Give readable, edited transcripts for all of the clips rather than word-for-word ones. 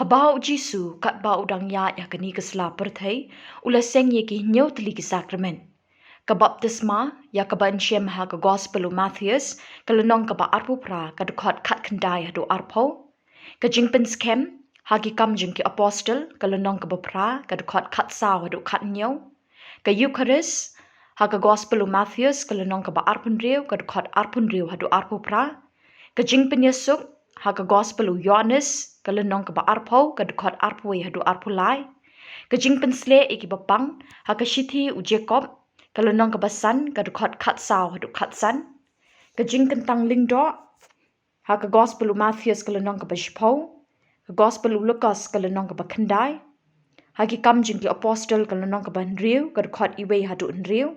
Habau Jisu kat bau dang ya kani kesla perthai ulaseng ye ki nyau tli ki sakramen. Ka baptisma ya ka ban shem ha ka gospel of Matthews ka lenong ka ba arpu pra ka dukhat khat khandai ha do arpo. Ka jingpen skem ha ki kam jing ki apostle ka lenong ka ba pra ka dukhat khat saw ha do khat nyau. Ka Eucharist ha ka gospel of Matthews ka lenong ka ba arpun riu ka dukhat arpun riu ha do arpu pra. Ka jingpen Yesuk ha ka gospel of Johannes ka lenong ka ba arpo ka dukhat arpo ha do arpu lai. Ka jingpen sle iki ba pang ha ka shithi u Jacob ka lenong ka ba san ka dukhat khat saw ha do khat san. Ka jingpen tang ling do ha ka gospel of Matthews ka lenong ka ba shpo. Ka gospel of Lucas ka lenong ka ba khandai. Ha ki kam jing ki apostle ka lenong ka ba nriu ka dukhat iwe ha do nriu.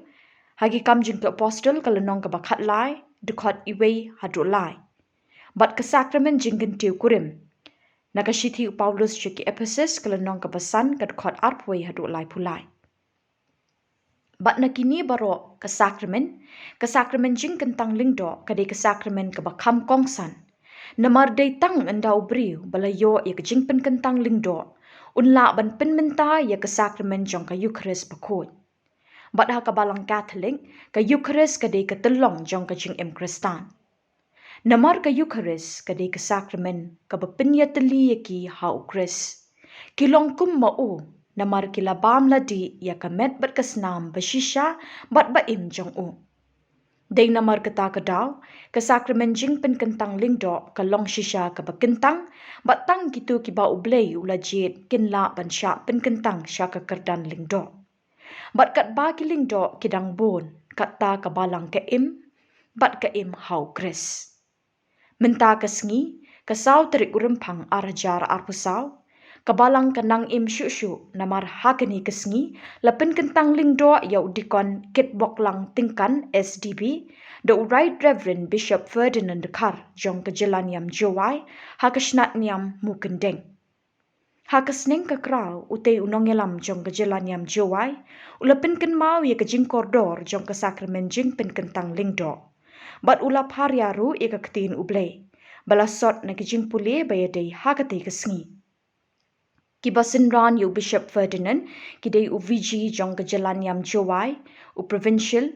Ha ki kam jing ki apostle ka lenong ka ba khat lai dukhat iwe ha do lai. Bat ka sakramen jingken tiu kurim. Nakashithi u Paulus chiki Ephesus ka lenong ka ba san ka dukhat arpwe ha do lai pulai. Bat nakini baro ka sakramen jingken tang lingdo ka de ka sakramen ka ba kam kongsan. Namar day tang anda ubriu balayo ya ka jingpen kentang lingdo. Unla ban penmenta ya ka sakramen jong ka Eucharist bakot. Bat ha ka balang Catholic ka Eucharist ka de ka telong jong ka jing Kristan. Namar ka Eucharist ka de ka sakramen ka ba pinyatali ya ki hau Chris. Kilong kum mau namar kila bam la di ya ka met bat kasnam bashisha bat ba im jong u. Day namar kata ka daw ka sakramen jing pen kentang lingdo ka long shisha ka ba kentang bat tang gitu ki ba ublay ula jet kinla ban sha pen kentang sha ka kerdan lingdo. Bat kat ba ki lingdo kidang bon kata ka balang ka im bat ka im hau Chris. Menta kasngi kasaw terik urempang arajar arpusaw kabalang kanang im syusyu namar hakani kasngi lapen kentang lingdo yau dikon kitbok lang tingkan SDB the Right Reverend Bishop Ferdinand Kar jong kejelan yam jowai hakasnat niam mukendeng hakasneng kakraw ute unongelam jong kejelan yam jowai ulapen kenmau ya kejing kordor jong kesakramen jing pen kentang lingdo. Bat ulap hariaru ika ketiin ublay. Balasot na kijing puli bayadey hakati kasngi. Kibasin ran yu Bishop Ferdinand, kidey u VG jong kejalan yam jowai, u provincial,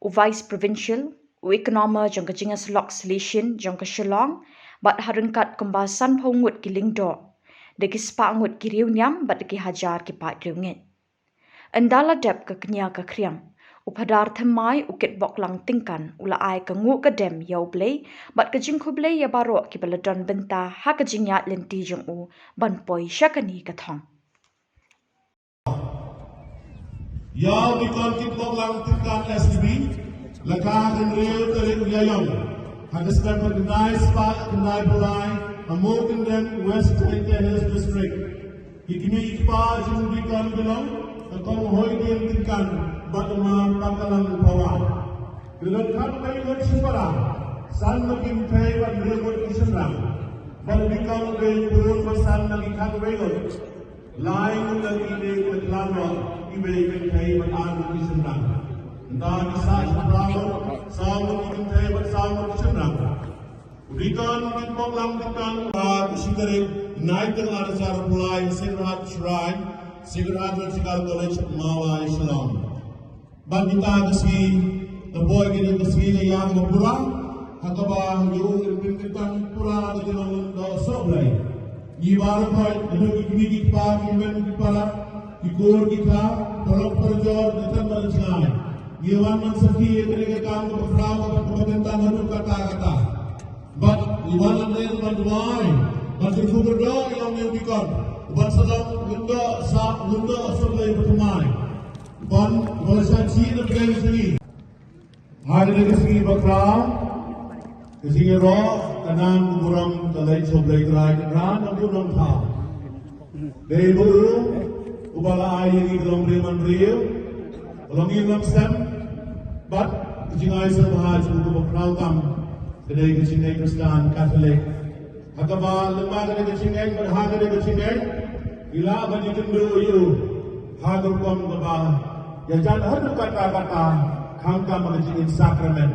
u vice provincial, u ekonoma jong kejingas lok selesion jong keselong, bat harengkat kembasan pongut kilingdo. Deki spangut kiriu nyam bat deki hajar kipat riungit. Endala dep ke kenya ke kriam. Upadar themai ukit bok lang tingkan ula ai ka ngu ka dem yau blay bat ka jing khu blay ya baro ki baladon benta ha ka jing ya lenti jong u ban poi shakani ka thong ya bikon kit bok lang tingkan SDB laka kan real terin yayong hadis kan pernai spa kenai bulai amokin dem West India Hills District ikini ikpa jing bikon belong akong hoy din tingkan Batman pakalang pawan. Dengan kami ikut simpara, san makin pay wat rekod isenang. Balbikang gay purun masan lagi kang rekod. Lain lagi ide ketlano ibe ikan pay wat anu isenang. Entah bisa seberapa sama ikan pay wat sama isenang. Udikan kitbok lang kitang isikarin naik dengan acara pulai Sigurhat Shrine, Sigurhat Vertical College Mawa Islam. Bagita kasi the boy gini kasi yang mapura hakaba yung pinkitan pura di dalam soblay ni baru kau dengan gigi pa kimen para ikur kita tolong perjor datang berjalan ni wan mansaki yang kamu berframa berkomentar menurut kata-kata but iwan lain berdoa but berdoa yang membikon but sedang lunda soblay bertemai Bon, boleh sih nak pergi sini. Hari ni kesini bakal, kesini roh, kanan kurang kalai soblay kalai kanan, aku kurang tahu. Dari dulu, ubala ayah ini dalam riman riu, dalam dalam stem, but kesini ayah sebahas untuk bakal kam, dari kesini Kristen Katolik. Hakaba lembaga dari kesini, berharga dari kesini, ila bagi kendu you, hagur kom bapa. Ya jangan hendak kata-kata hangga mengajiin sakramen.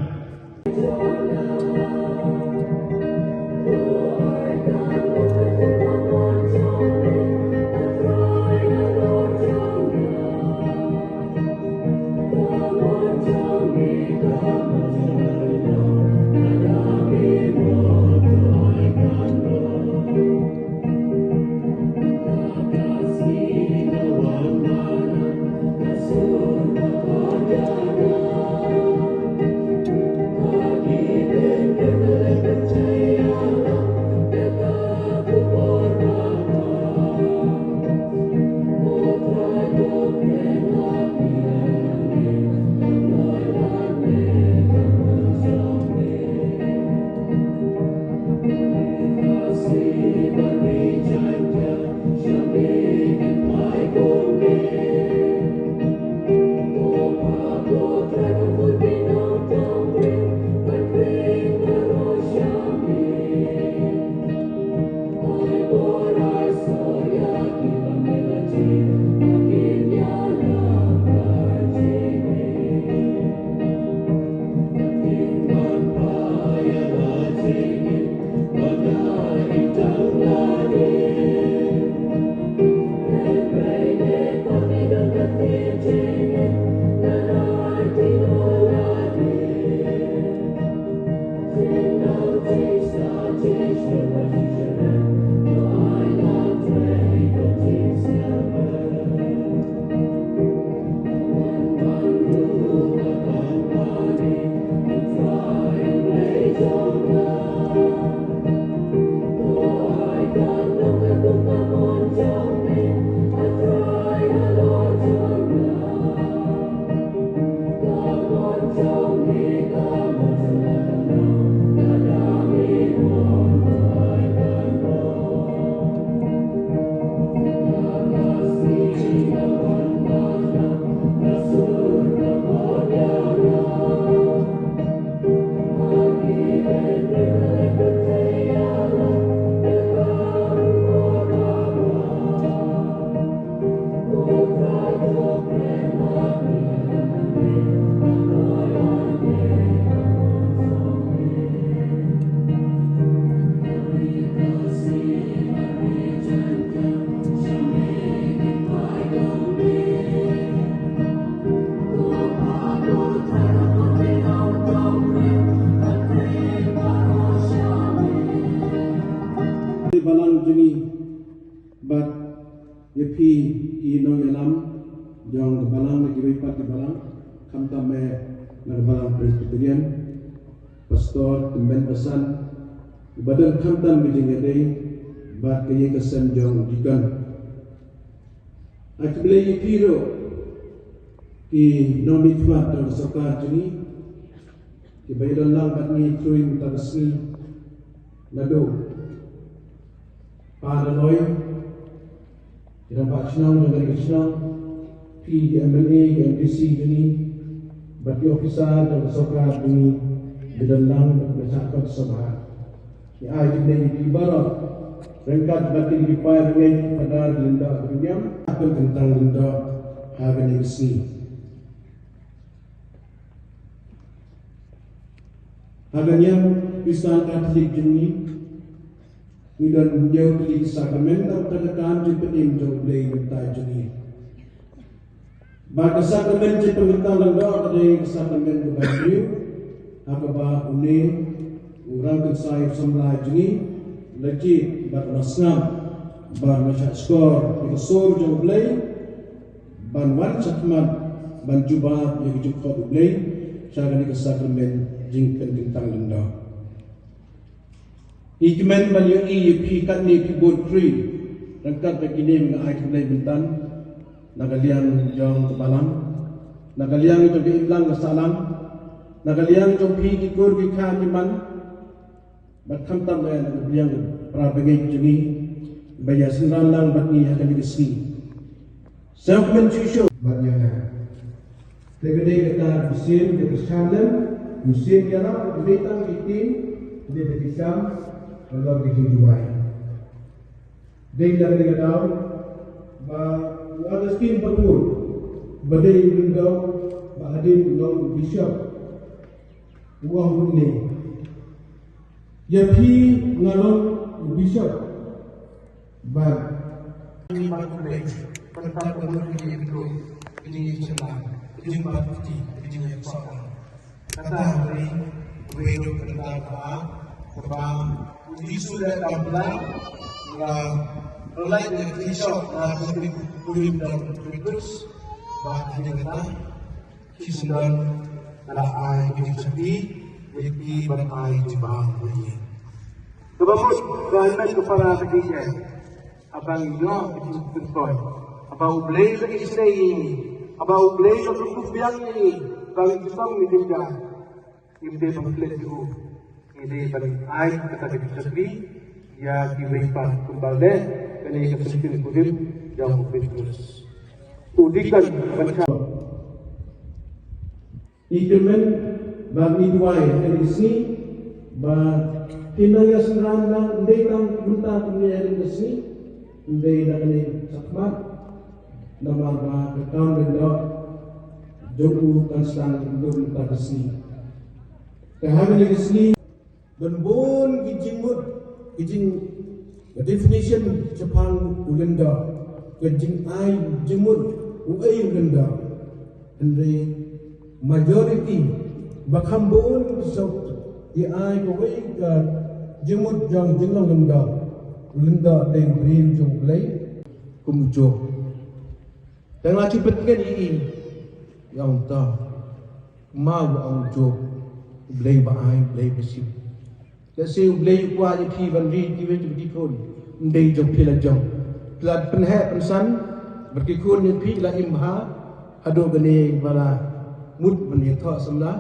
Balang jeni bat yepi ino yalam jong balang lagi wipat balang kamta me nag balang Presbyterian pastor temben pesan badan kamtan bijing yadai bat kaya kesan jong jikan akbele yepiro ki nomit fat dan sokar jeni ki bayidan lang bat ni truing tabasni nado Pada loy, kita pakchnang dengan pakchnang, PMLA, MDC ini, bagi ofisar dan sokrat ini, didalang bercakap sama. Ini ayat ini dibarat, rengkat bagi dipayar dengan pada linda dunia, akan tentang linda harga negeri. Harganya Kristen Katolik ini. Idan jauh dari sakramen dan terdekat di penim jauh dari mentai jenis. Bagi sakramen di pengertian lengkap dari sakramen kebanyakan, akabah unik orang kesai semula jenis, lagi bermasngam, bermacam skor, berkesor jauh dari, banwan sakmat, banjubah yang cukup dari, cara ni sakramen jingkan tentang lengkap. Ikiman banyak pi kat ni pi board free rangkat begini dengan ayat mulai bentan nagaliang jong kebalang nagaliang itu ke iblang ke salam nagaliang jong pi kikur ki khan iman bat kham tam ya nagaliang pra bengai jengi baya sinran lang bat ni akan dikesi self mention bat yana tegede kata musim ke kesalahan musim yana betang itin de bekam Allah dihidupai. Dia dah tahu bahawa ada skim perpur, badai benda, bahadim long bishop, uang ini. Yapi ngalong bishop, bad. Ini baru lagi. Pertama umur ini ini celah, ini baru ini yang soal. Kata hari, wedo pertama, kebang. Di sudah tambah relate dengan bishop na kulim dan berikut bahkan kita kisundan ala ay binigsabi wiki bantai di bawah ini. Kebamus kahit para ketiga abang ino itu tentoy abang ublay lagi isay ini abang ublay sa kukubyang ini bang isang nitinda hindi pangklit ko. Ini ay kata dikasih ya diweipan kembali kini kesentin kudim yang berfirus udikan baca ikemen bagi dua yang di sini bah tinanya senranda ndai tang bunta punya di sini ndai nakani sakmat nama bah ketang benda joku kansang untuk bunta di sini kehamilan di sini Benbon kijing mud kijing The definition Japan Uganda kejing ai jemut uai Uganda and the majority bakambon so the ai uai ka jemut jang jinglang Uganda deng brin jong play kumjo dang la cipet kan ini yang ta mau ang jo play ba ai play besi kasi play kwa ni thi van ri ki ve ti khon ndei jong phila jong plat pen he pen san berkikun ni phi la imha ado gane wala mut man ye tho samla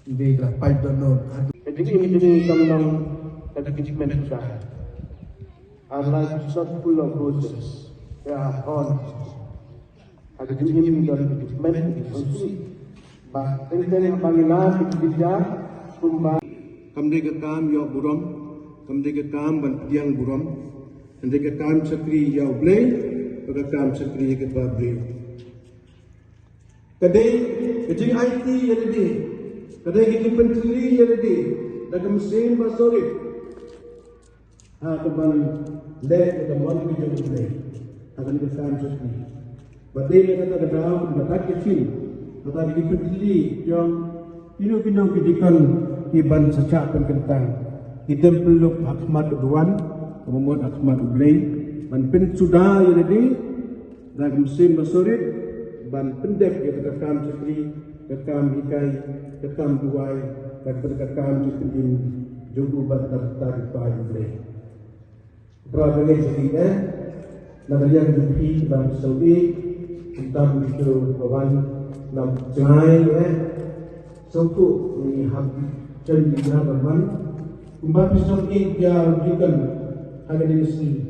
ndei la pai don non jadi ini samlang ada kejadian kita adalah satu pulau proses ya on ada kejadian dari kejadian itu bah tentang panggilan kejadian kumba kamdega kam yo buram kamdega kam ban tiang buram kamdega kam sakri yo blay pada kam sakri ke babri kadai kejing IT yadi kadai kejing pentri yadi daga mesin basori ha kaban le daga mon ke jong blay akan ke kam sakri badai le kata daw batak kecil kata kejing pentri yang pinang pidikan iban sacak kentang idem peluk Ahmad Duan kemudian Ahmad Ublay ban pen sudah jadi dan mesin masorit ban pendek ya rekam sekri rekam ikai rekam duai dan rekam sekri jogu ban tertarik pai Ublay berapa lagi nagalian jumpi ban Saudi tentang itu kawan nam jai soko ni habis jadi berman kumbat pisau ini dia berikan ada di sini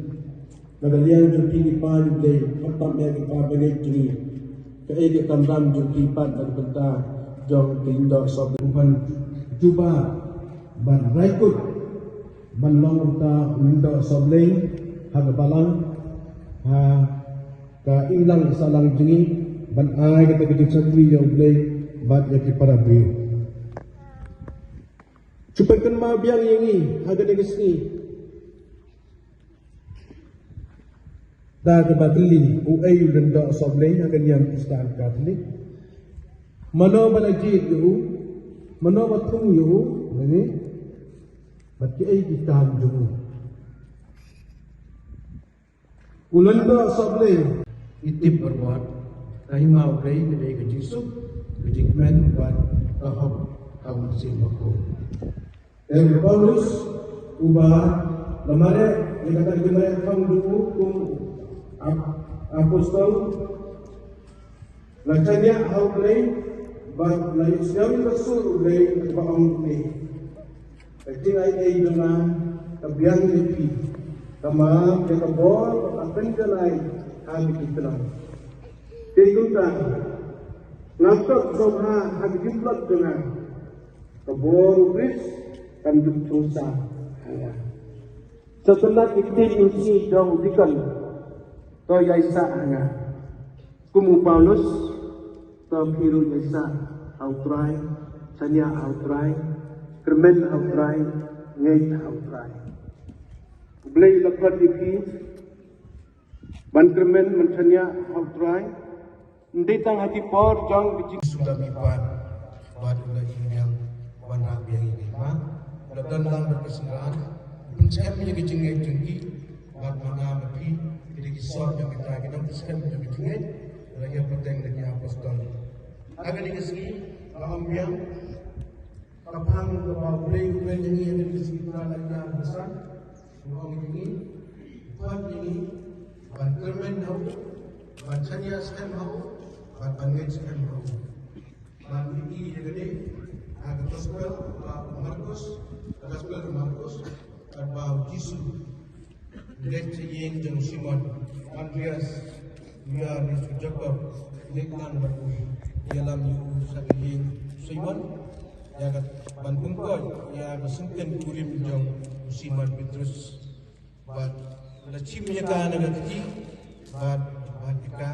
nagalian jumpi di pan de apa yang kita beri jadi keedi kandang jumpi pan dan benda jong tindak sobuhan cuba ban raikut ban long ta window sobleng hag balang ha ka ilang salang jengi ban ai kita kejut sakri yo blay bat ya para beri Cupakan ma biang yengi haga negesni da ke batli uai renda sobleng haga yang istan katli mano balajit yu mano batung yu ni batti ai kitam jumu ulanda sobleng itip berbuat rahima uai kedai kejisuk kejikmen buat tahap tahun simbako yang Paulus ubah lemari dikatakan dimana kaum dulu kum apostol lacanya hau play baik lain sekali rasul play baong play jadi ai dengan kebiang lebih sama kita bol akan kelai kami kita keikutan nakak sobha hak jumlah dengan kebor Kris kan dosa. Setelah iktim isi dong dikan to yaisa anga. Kumu Paulus to piru yaisa outrai, sanya outrai, kermen outrai, ngeit outrai. Blay lakat iki ban kermen mencanya outrai. Ndi tang hati por jong bijik sudah bipan. Badulah email warna biang ini mah. Dan dalam berkesenangan, pencapaian yang kejenggai tinggi, buat mana lebih jadi kisah yang kita teruskan yang kejenggai, lagi penting lagi apostol. Agar dikasih laham yang kapang kebal boleh yang dikasih lagi besar, orang ini, buat ini, buat kermen hau, buat canya sekan hau, buat bangun sekan hau. Dan ini jadi agak gospel Markus about Jesus Let yang jeng Simon Andreas Mia Yesus Jacob Leklan berkuih dalam Yesus yang Simon yang bantung kau yang sengken kurim jeng Simon Petrus buat leci menyekan agak kecil buat kita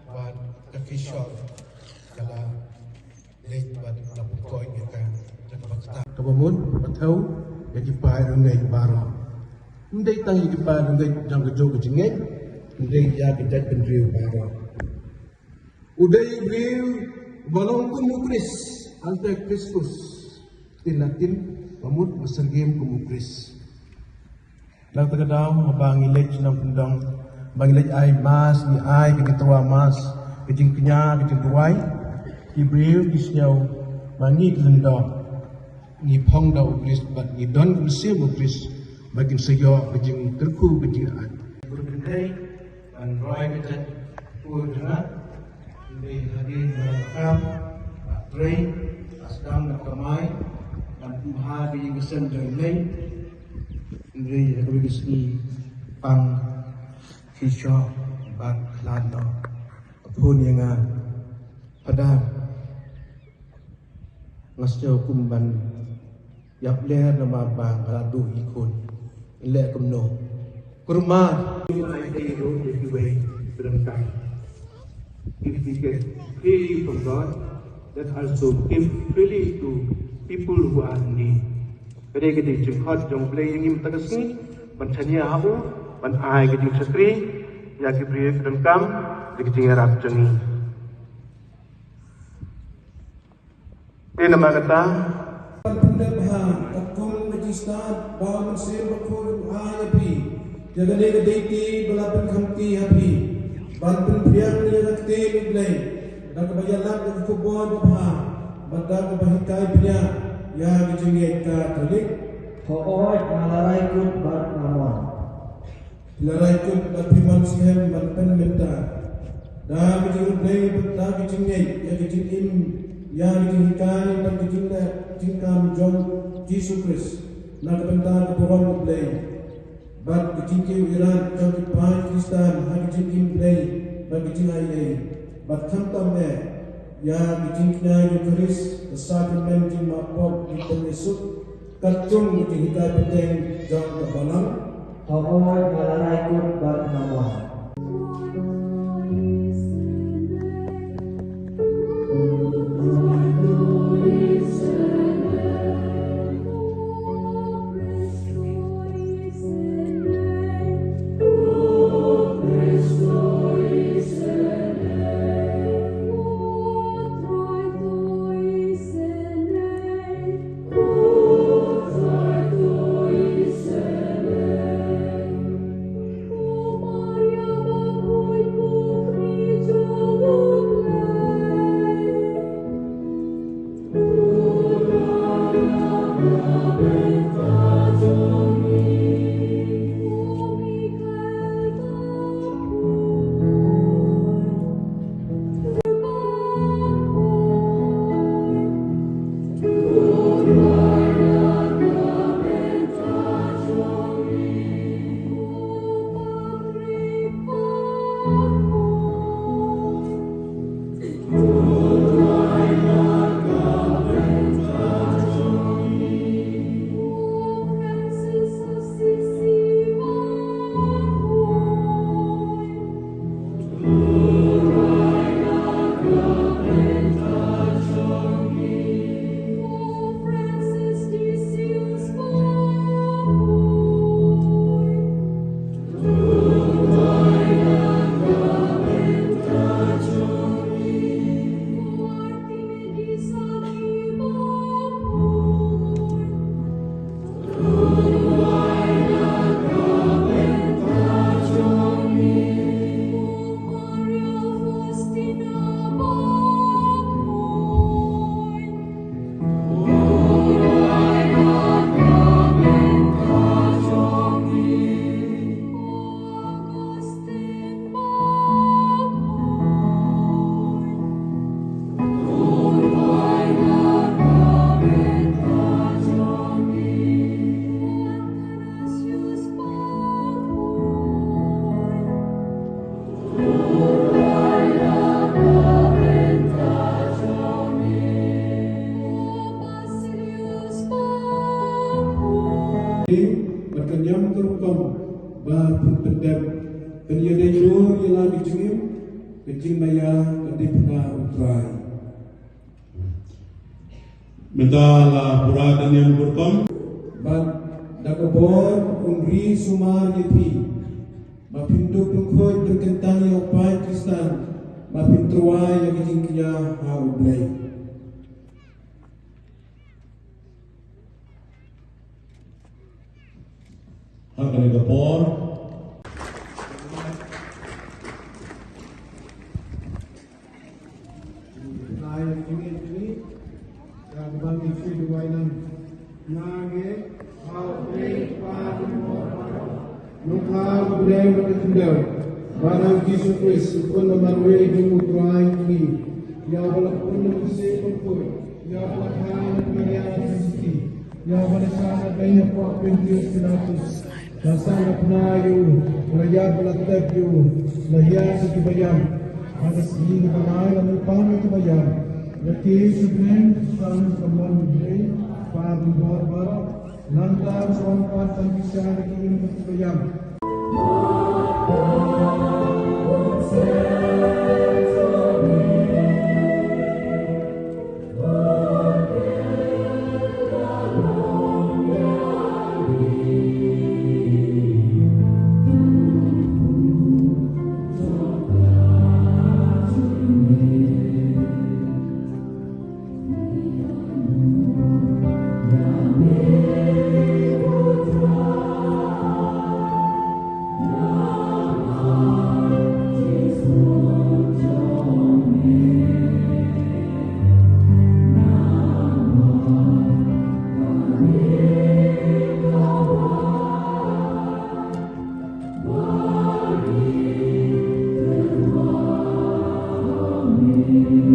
buat kefisor kalau leh buat lapuk kau kita Kabamun, batau, jadi pai rungai barang. Ndai tangi kepa ngai jang kejo kejengeng, ndai ya kejat pendriu para. Udai beriu balong kumukris ante Kristus tinatin pamut masergim kumukris. Lang tagadam abang ilek nang pendang bang ilek ai mas ni ai ketua mas kejing kenya kejing tuai Ibril isnyau mangi kelendong ni phong dau kris bat ni don kusim kris bakin seyo kejing terku kejing an berkenai an roi kejat pur dengar di hadir berakam baterai asdam nak kamai dan maha kejing kesen jernai Indri aku bagi pang kisah bang lando pun yang pada ngasih kumban yap leher nama bang kaladu ikun ilek kumno kurma I take it over the way berangkat. If we get freely from God, that also give freely to people who are in need. Kadai kadai jengkot jong play yang im tagasni, bancanya aku, ban ai kadai sakri, ya kibri berangkam, dikecing arab jengi. Ini nama kata. Pendapatan takul majistad bawa mesir bakul ayapi jaga lega deiti balapan khamti hapi balpan priang ni rakte nublai dak bayalam dak kubon bapa badak bahikai pria ya gijingi ka tolik Hooi malarai kut bat namon. larai kut bapiman sihem balpan menta da gijingi nublai da gijingi ya gijingim ya gijingi kai dak gijingi jingkam jom Jesus Christ nak bentar kepuran nublai Bag kecingkir Iran jauh dipakai Kristan hari kecingkir play bag kecingkai ini bag kamtam ne ya kecingknya Eucharis kesakiman jing mapop di penesuk kacung kecingkai peteng jauh kebalang Hooi malarai kut bat namon. berkenyam terukam bahkan pendem kenyada jauh ialah dijengim kecing maya kedipna utrai Mentala pura dan yang berkom ban Nakabor ungri sumar yepi mapindu pungkhoy berkentang yang pai Kristan mapintruai yang kejingknya haublay. Hagani Gapor. Layan ini yang bagi keduainan nage haublay padumor nukau budaya berkendau barang Yesus Kristus pun memarwai jumutrai ini ya walaupun lebih pun ya walaupun kemarian rezeki ya walaupun banyak waktu Kristus dasar penayu raya belatap yu lahir sekibayam ada segi kebanyakan dan lupa kebayam Lati sebenarnya sang keman budaya pada barat Nanti soal dan bisa dikirim kebayam. Thank you.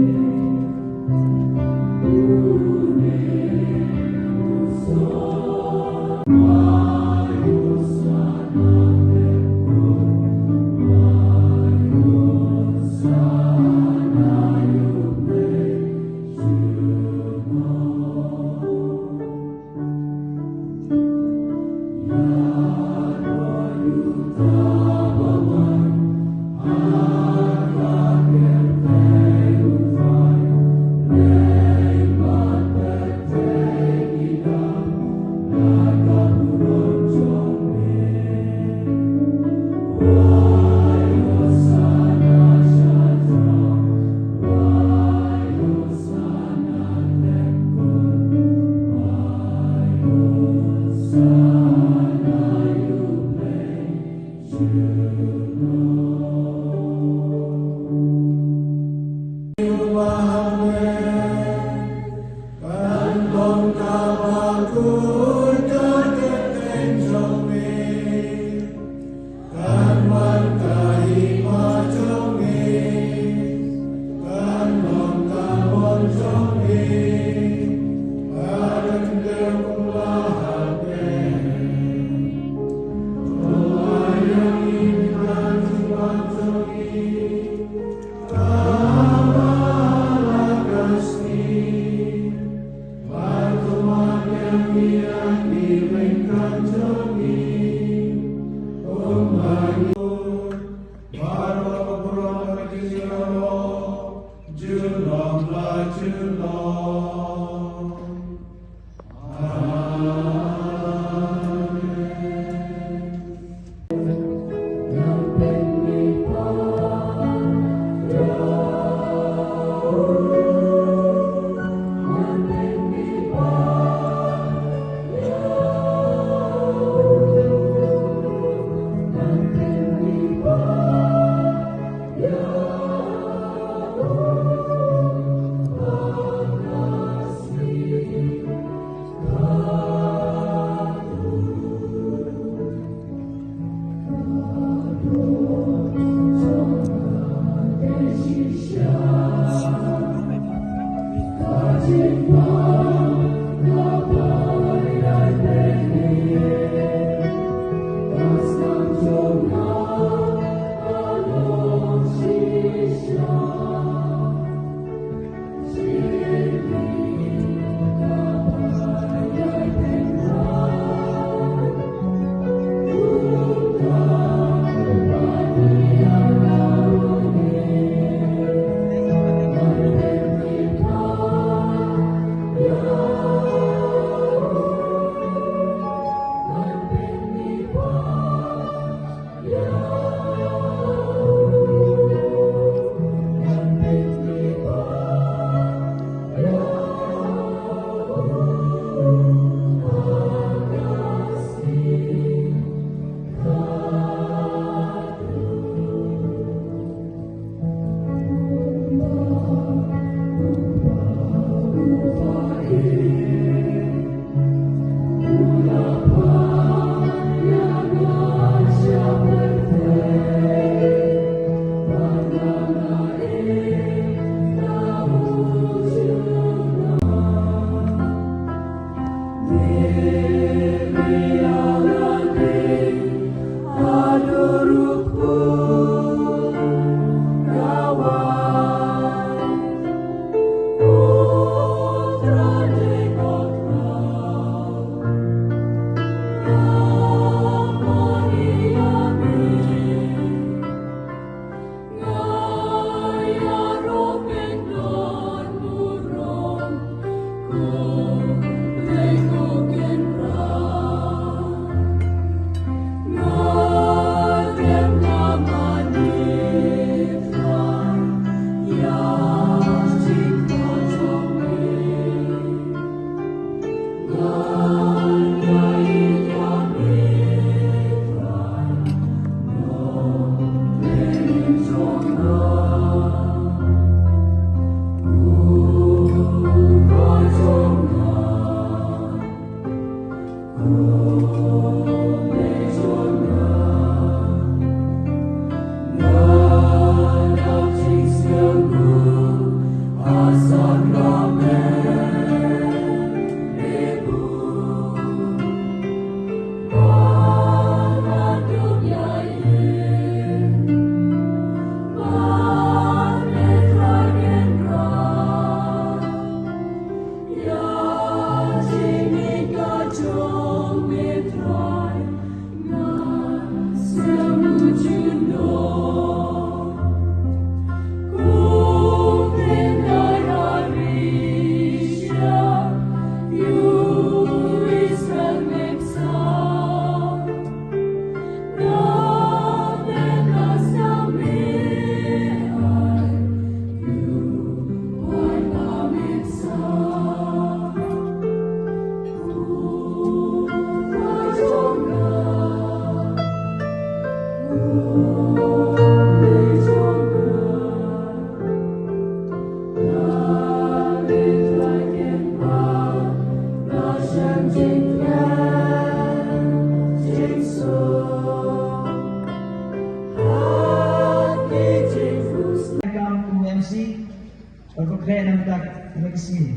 Berkrenan tak reksi.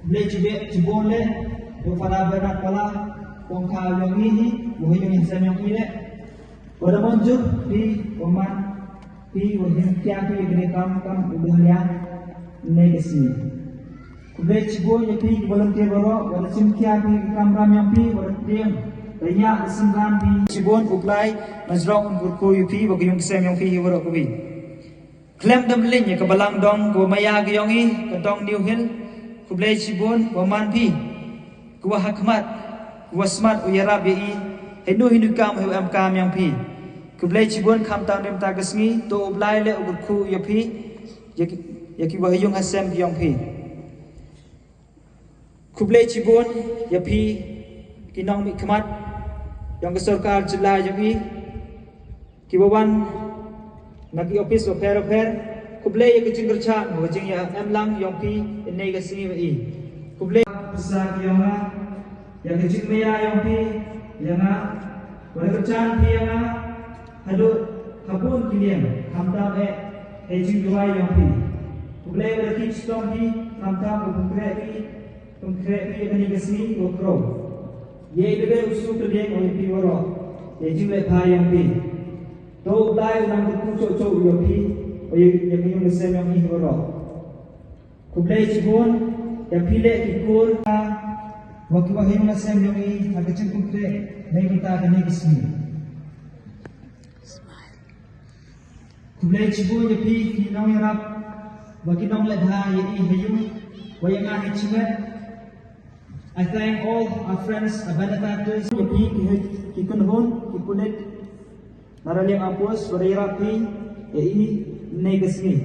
Boleh cibon le, pada berat pala, kongkau yang ini, bukan yang saya yang ini. Pada monjuk di oman, di wahin tiap di kam udahnya negasi. Boleh cibon yang pi volunteer baru, pada simkiap di kamram yang pi volunteer. Banyak sembilan pi cibon uplai, nazrong berku yupi, bagi yang saya yang pi baru kubi. Klem dam lin ya kebalang dong go maya gyongi ke dong New Hill ku blai cibun wa manpi ku hakmat ku smart uyara bi hindu kam hu am kam yang pi ku blai cibun kam tang dem ta gasngi to blai le ugur ku ya pi ya ki wa yung hasem gyong pi ku blai cibun ya pi kinong mi khmat yang ke sarkar jila yogi ki wawan nagi office of fair kuble ye kucing kerja ngojing ya emlang yongpi ini kesini be kuble besar yonga yang kucing meya yongpi yanga boleh kerjaan pi yanga hadu kabun kilian hamda be ejing dua yongpi kuble berarti stong pi hamda konkret pi ini kesini gokro ye debe usul kalian yongpi woro ejing le pa yongpi to blai nang tu cok yopi yang yung mesem yang ini boro kublai cibon yang pilih ikur waktu wahyu mesem yang ini agak cengkuk deh naik kita akan naik sini kublai cibon yang pilih kinong yarap waktu nong ledha yang ini hayu wayang ahli cimet. I thank all our friends, our benefactors, yang pilih kikunhun kipunet Naraling apos warirapi ini negasmi.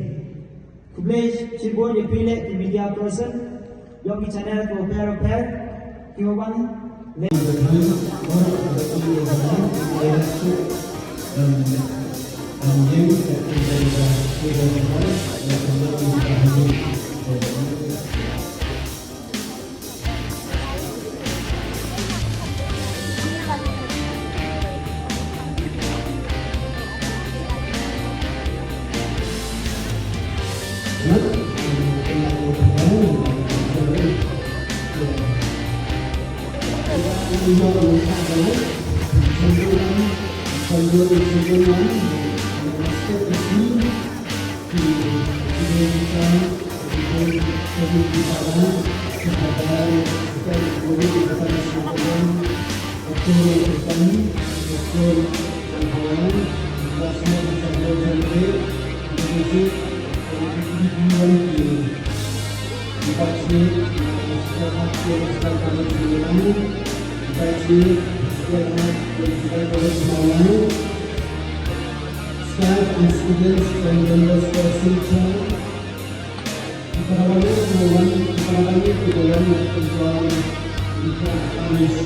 Kublai cibon yang pilih di media person yang di channel ko pair kiwawan staff and students from the University of Silchar, Iparawalu Kedawan Perjuangan Ikan Anis.